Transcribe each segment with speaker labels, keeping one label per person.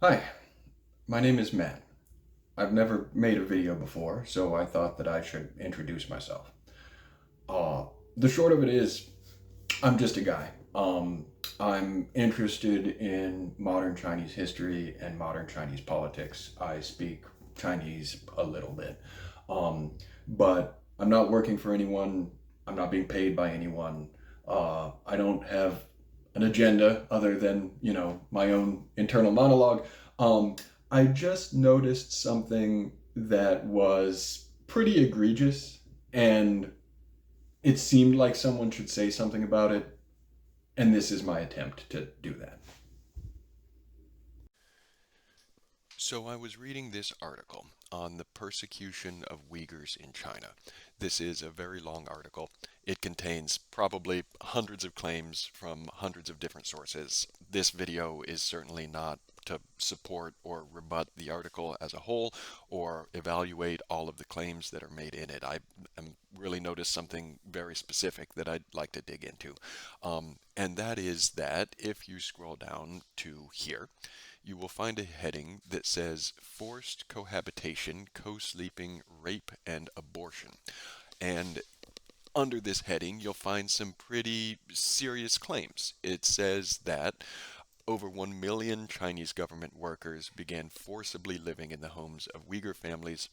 Speaker 1: Hi, my name is Matt. I've never made a video before, so I thought that I should introduce myself. Uh, the short of it is, I'm just a guy. I'm interested in modern Chinese history and modern Chinese politics. I speak Chinese a little bit. Um, but I'm not working for anyone. I'm not being paid by anyone. I don't have an agenda other than, my own internal monologue. Um, I just noticed something that was pretty egregious, and it seemed like someone should say something about it, and this is my attempt to do that.
Speaker 2: So I was reading this article on the persecution of Uyghurs in China. This is a very long article. It contains probably hundreds of claims from hundreds of different sources. This video is certainly not to support or rebut the article as a whole or evaluate all of the claims that are made in it. I am really noticed something very specific that I'd like to dig into. And that is that if you scroll down to here, you will find a heading that says forced cohabitation, co-sleeping, rape, and abortion. And under this heading, you'll find some pretty serious claims. It says that over 1 million Chinese government workers began forcibly living in the homes of Uyghur families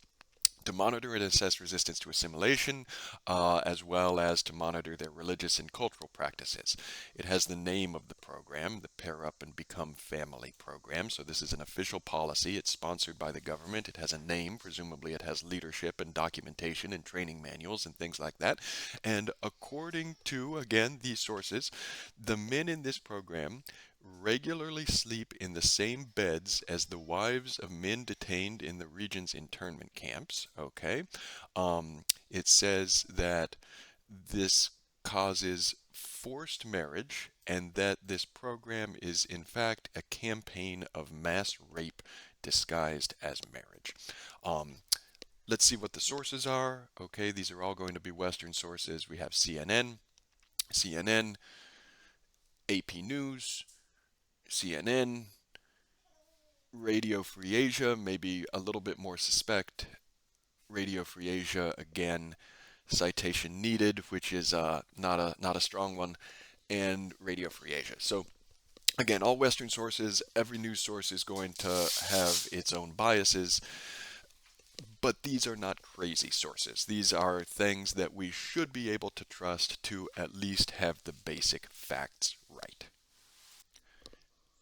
Speaker 2: to monitor and assess resistance to assimilation, as well as to monitor their religious and cultural practices. It has the name of the program, the Pair Up and Become Family program. So this is an official policy. It's sponsored by the government. It has a name. Presumably it has leadership and documentation and training manuals and things like that. And according to, again, these sources, the men in this program regularly sleep in the same beds as the wives of men detained in the region's internment camps. Okay. It says that this causes forced marriage and that this program is in fact a campaign of mass rape disguised as marriage. Um, let's see what the sources are. Okay, these are all going to be Western sources. We have CNN, AP News, CNN, Radio Free Asia, maybe a little bit more suspect. Radio Free Asia, again, citation needed, which is not a strong one, and Radio Free Asia. So again, all Western sources, every news source is going to have its own biases, but these are not crazy sources. These are things that we should be able to trust to at least have the basic facts right.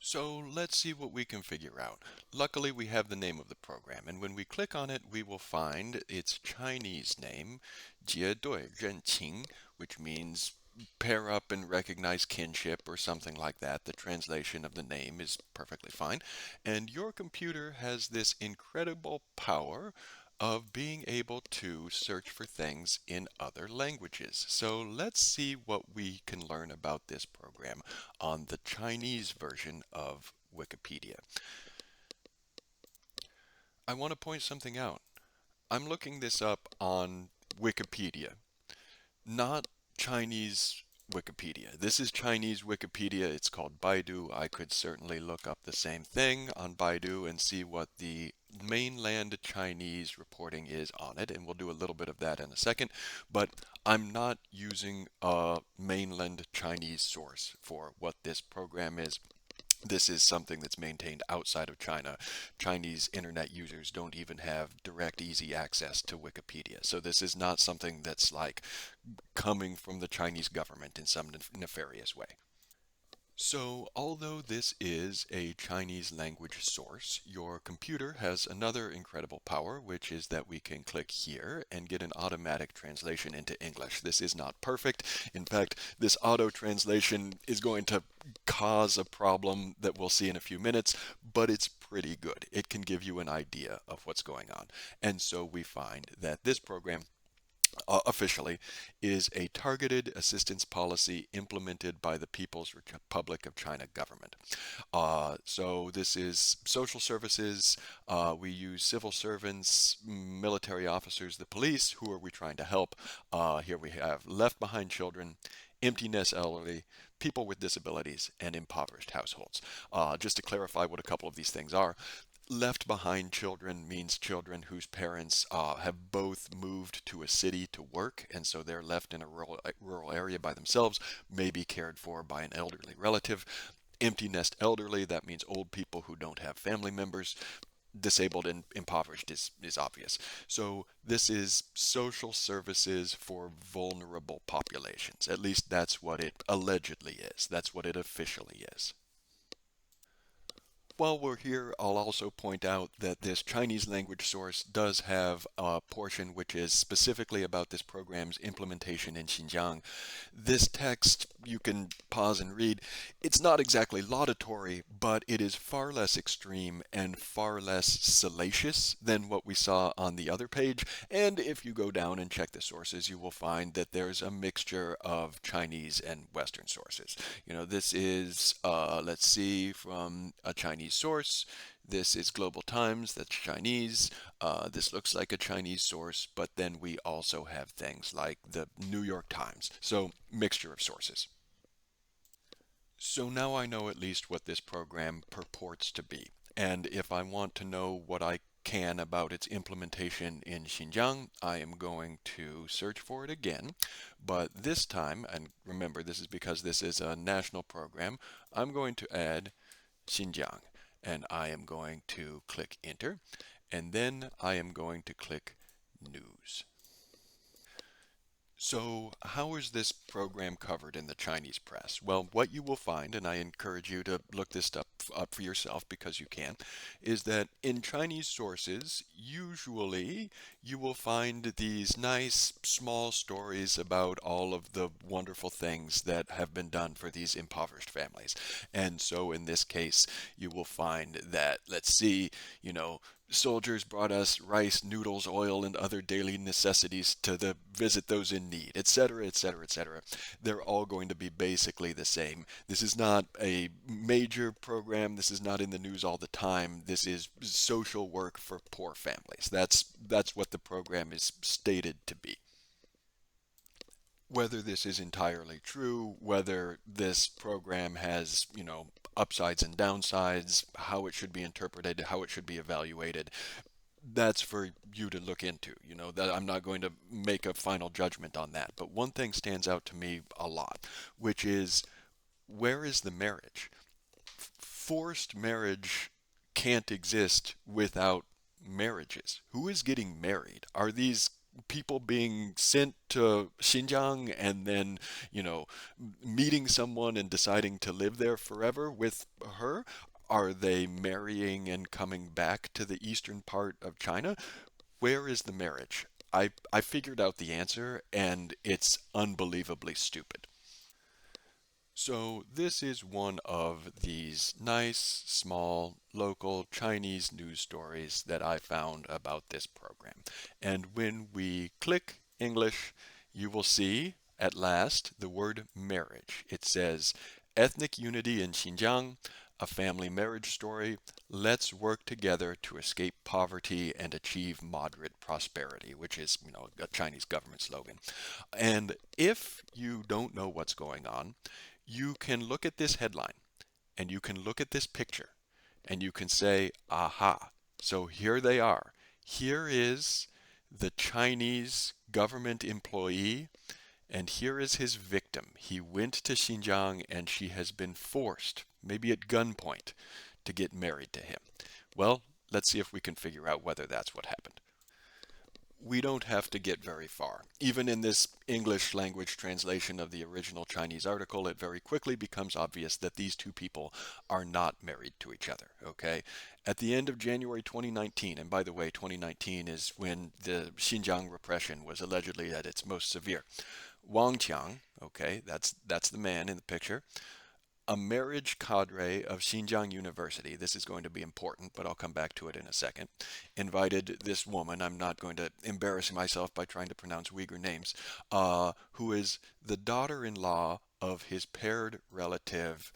Speaker 2: So let's see what we can figure out. Luckily, we have the name of the program, and when we click on it, we will find its Chinese name, 结对认亲, which means pair up and recognize kinship or something like that. The translation of the name is perfectly fine. And your computer has this incredible power of being able to search for things in other languages. So let's see what we can learn about this program on the Chinese version of Wikipedia. I want to point something out. I'm looking this up on Wikipedia, not Chinese Wikipedia. This is Chinese Wikipedia. It's called Baidu. I could certainly look up the same thing on Baidu and see what the mainland Chinese reporting is on it, and we'll do a little bit of that in a second. But I'm not using a mainland Chinese source for what this program is. This is something that's maintained outside of China. Chinese internet users don't even have direct, easy access to Wikipedia. So this is not something that's like coming from the Chinese government in some nefarious way. So, although this is a Chinese language source, your computer has another incredible power, which is that we can click here and get an automatic translation into English. This is not perfect. In fact, this auto translation is going to cause a problem that we'll see in a few minutes, but it's pretty good. It can give you an idea of what's going on. And so we find that this program officially is a targeted assistance policy implemented by the People's Republic of China government. So this is social services. We use civil servants, military officers, the police. Who are we trying to help? Here we have left behind children, empty nest elderly, people with disabilities, and impoverished households. Just to clarify what a couple of these things are, left behind children means children whose parents have both moved to a city to work, and so they're left in a rural area by themselves, maybe cared for by an elderly relative. Empty nest elderly, that means old people who don't have family members. Disabled and impoverished is obvious. So this is social services for vulnerable populations. At least that's what it allegedly is. That's what it officially is. While we're here, I'll also point out that this Chinese language source does have a portion which is specifically about this program's implementation in Xinjiang. This text you can pause and read. It's not exactly laudatory, but it is far less extreme and far less salacious than what we saw on the other page. And if you go down and check the sources, you will find that there's a mixture of Chinese and Western sources. This is, let's see, from a Chinese source. This is Global Times, that's Chinese. This looks like a Chinese source, but then we also have things like the New York Times. So, mixture of sources. So now I know at least what this program purports to be. And if I want to know what I can about its implementation in Xinjiang, I am going to search for it again. But this time, and remember this is because this is a national program, I'm going to add Xinjiang. And I am going to click enter. And then I am going to click news. So, how is this program covered in the Chinese press? Well, what you will find, and I encourage you to look this stuff up for yourself because you can, is that in Chinese sources, usually you will find these nice small stories about all of the wonderful things that have been done for these impoverished families. And so in this case, you will find that, let's see, soldiers brought us rice, noodles, oil, and other daily necessities to visit those in need, etc., etc., etc. They're all going to be basically the same. This is not a major program. This is not in the news all the time. This is social work for poor families. That's what the program is stated to be. Whether this is entirely true, whether this program has, upsides and downsides, how it should be interpreted, how it should be evaluated, that's for you to look into. That I'm not going to make a final judgment on that. But one thing stands out to me a lot, which is, where is the marriage? Forced marriage can't exist without marriages. Who is getting married? Are these people being sent to Xinjiang and then, you know, meeting someone and deciding to live there forever with her? Are they marrying and coming back to the eastern part of China? Where is the marriage? I figured out the answer, and it's unbelievably stupid. So this is one of these nice, small, local Chinese news stories that I found about this program. And when we click English, you will see at last the word marriage. It says ethnic unity in Xinjiang, a family marriage story. Let's work together to escape poverty and achieve moderate prosperity, which is, a Chinese government slogan. And if you don't know what's going on, you can look at this headline and you can look at this picture and you can say, aha, so here they are. Here is the Chinese government employee, and here is his victim. He went to Xinjiang and she has been forced, maybe at gunpoint, to get married to him. Well, let's see if we can figure out whether that's what happened. We don't have to get very far. Even in this English language translation of the original Chinese article, it very quickly becomes obvious that these two people are not married to each other, okay? At the end of January 2019, and by the way, 2019 is when the Xinjiang repression was allegedly at its most severe. Wang Qiang, okay, that's the man in the picture, a marriage cadre of Xinjiang University, this is going to be important, but I'll come back to it in a second, invited this woman, I'm not going to embarrass myself by trying to pronounce Uyghur names, who is the daughter-in-law of his paired relative,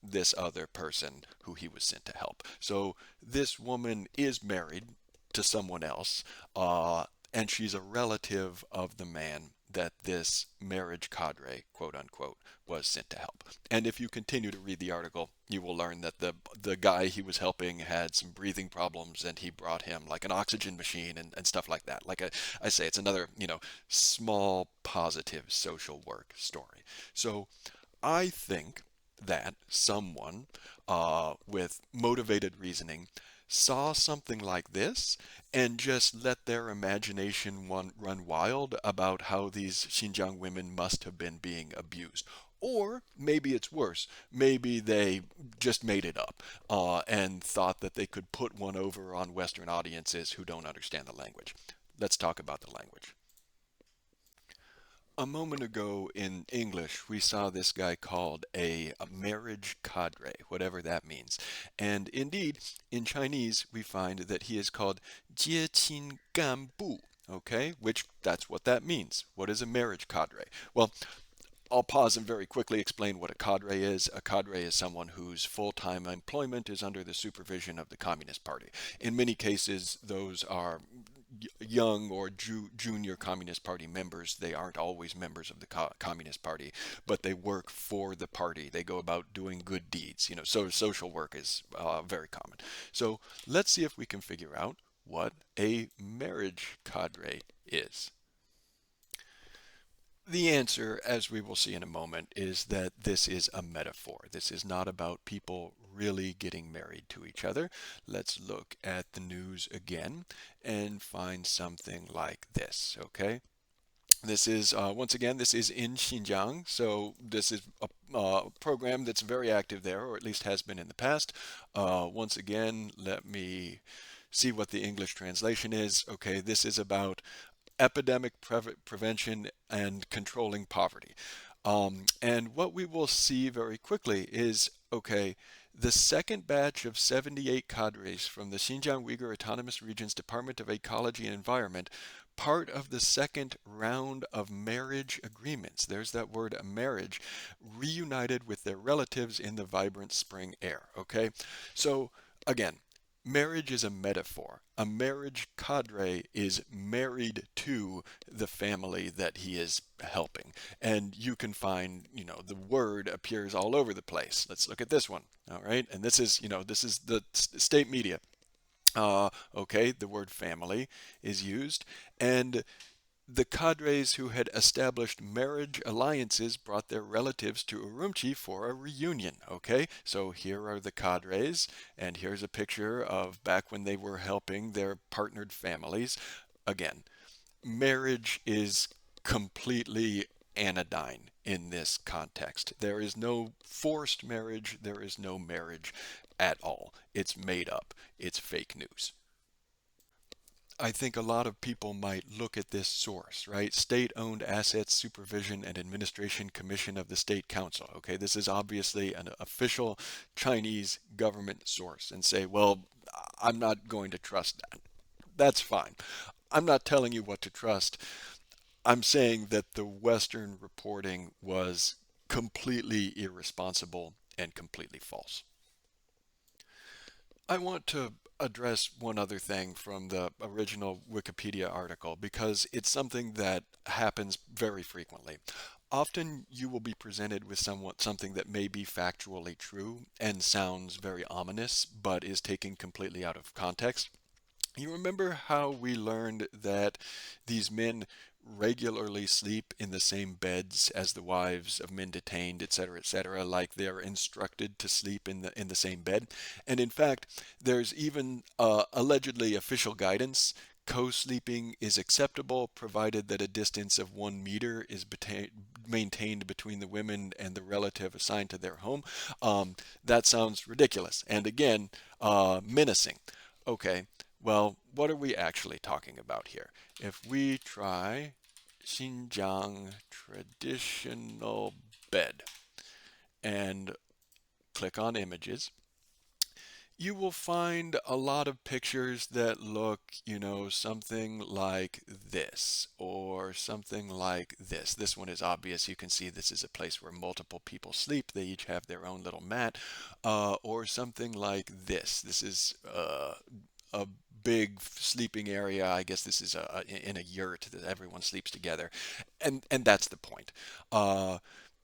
Speaker 2: this other person who he was sent to help. So this woman is married to someone else, and she's a relative of the man that this marriage cadre, quote unquote, was sent to help. And if you continue to read the article, you will learn that the guy he was helping had some breathing problems, and he brought him like an oxygen machine and stuff like that. Like I say, it's another, small positive social work story. So I think that someone with motivated reasoning saw something like this and just let their imagination run wild about how these Xinjiang women must have been being abused. Or maybe it's worse. Maybe they just made it up and thought that they could put one over on Western audiences who don't understand the language. Let's talk about the language. A moment ago in English, we saw this guy called a marriage cadre, whatever that means. And indeed, in Chinese, we find that he is called 接亲干部. Okay, which that's what that means. What is a marriage cadre? Well, I'll pause and very quickly explain what a cadre is. A cadre is someone whose full-time employment is under the supervision of the Communist Party. In many cases, those are young or junior Communist Party members. They aren't always members of the Communist Party, but they work for the party. They go about doing good deeds. So social work is very common. So let's see if we can figure out what a marriage cadre is. The answer, as we will see in a moment, is that this is a metaphor. This is not about people really getting married to each other. Let's look at the news again and find something like this, okay? This is, once again, this is in Xinjiang, so this is a program that's very active there, or at least has been in the past. Once again, let me see what the English translation is. Okay, this is about epidemic prevention and controlling poverty. And what we will see very quickly is, okay, the second batch of 78 cadres from the Xinjiang Uyghur Autonomous Region's Department of Ecology and Environment, part of the second round of marriage agreements, there's that word marriage, reunited with their relatives in the vibrant spring air. Okay, so again, marriage is a metaphor. A marriage cadre is married to the family that he is helping. And you can find, the word appears all over the place. Let's look at this one. All right. And this is the state media. Okay, the word family is used. And the cadres who had established marriage alliances brought their relatives to Urumqi for a reunion. Okay, so here are the cadres, and here's a picture of back when they were helping their partnered families. Again, marriage is completely anodyne in this context. There is no forced marriage, there is no marriage at all. It's made up, it's fake news. I think a lot of people might look at this source, right? State-owned Assets Supervision and Administration Commission of the State Council. Okay, this is obviously an official Chinese government source and say, well, I'm not going to trust that. That's fine. I'm not telling you what to trust. I'm saying that the Western reporting was completely irresponsible and completely false. I want to address one other thing from the original Wikipedia article because it's something that happens very frequently. Often you will be presented with something that may be factually true and sounds very ominous, but is taken completely out of context. You remember how we learned that these men regularly sleep in the same beds as the wives of men detained, etc., like they're instructed to sleep in the same bed? And in fact, there's even allegedly official guidance. Co-sleeping is acceptable provided that a distance of 1 meter is maintained between the women and the relative assigned to their home. That sounds ridiculous and again, menacing. Okay, well, what are we actually talking about here? If we try Xinjiang traditional bed and click on images, you will find a lot of pictures that look, something like this or something like this. This one is obvious. You can see this is a place where multiple people sleep. They each have their own little mat, or something like this. This is a big sleeping area. I guess this is in a yurt that everyone sleeps together, and that's the point. Uh,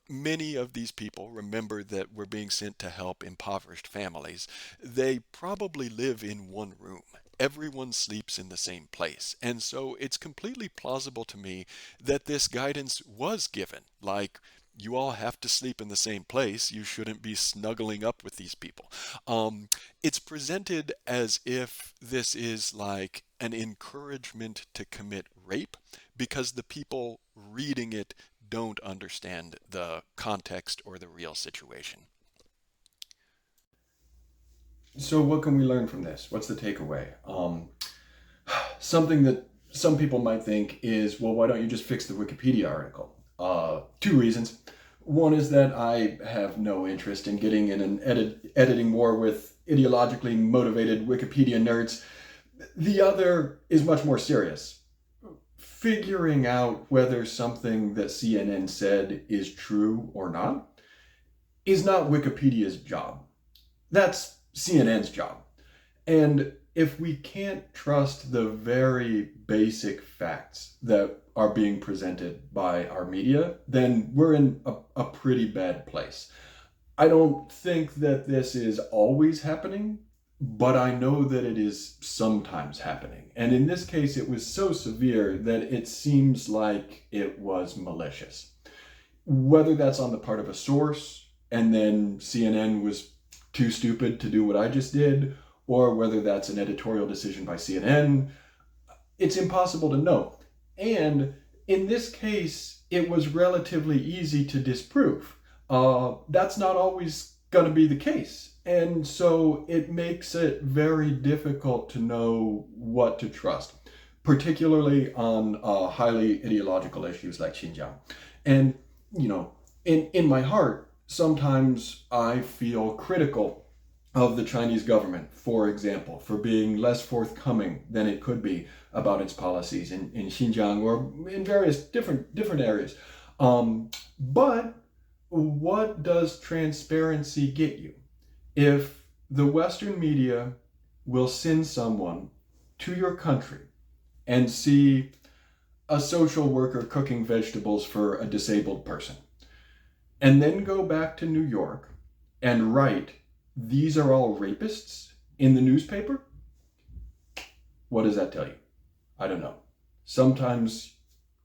Speaker 2: Many of these people remember that we're being sent to help impoverished families. They probably live in one room. Everyone sleeps in the same place. And so it's completely plausible to me that this guidance was given. Like, you all have to sleep in the same place. You shouldn't be snuggling up with these people. It's presented as if this is like an encouragement to commit rape because the people reading it don't understand the context or the real situation.
Speaker 1: So what can we learn from this? What's the takeaway? Something that some people might think is, well, why don't you just fix the Wikipedia article? Two reasons. One is that I have no interest in getting in an editing war with ideologically motivated Wikipedia nerds. The other is much more serious. Figuring out whether something that CNN said is true or not is not Wikipedia's job. That's CNN's job. And if we can't trust the very basic facts that are being presented by our media, then we're in a pretty bad place. I don't think that this is always happening, but I know that it is sometimes happening. And in this case, it was so severe that it seems like it was malicious. Whether that's on the part of a source, and then CNN was too stupid to do what I just did, or whether that's an editorial decision by CNN, it's impossible to know. And in this case, it was relatively easy to disprove. That's not always going to be the case. And so it makes it very difficult to know what to trust, particularly on highly ideological issues like Xinjiang. And, you know, in my heart, sometimes I feel critical of the Chinese government, for example, for being less forthcoming than it could be about its policies in Xinjiang or in various different areas. But what does transparency get you? If the Western media will send someone to your country and see a social worker cooking vegetables for a disabled person, and then go back to New York and write, "These are all rapists," in the newspaper, what does that tell you? I don't know. Sometimes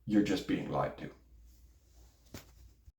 Speaker 1: you're just being lied to.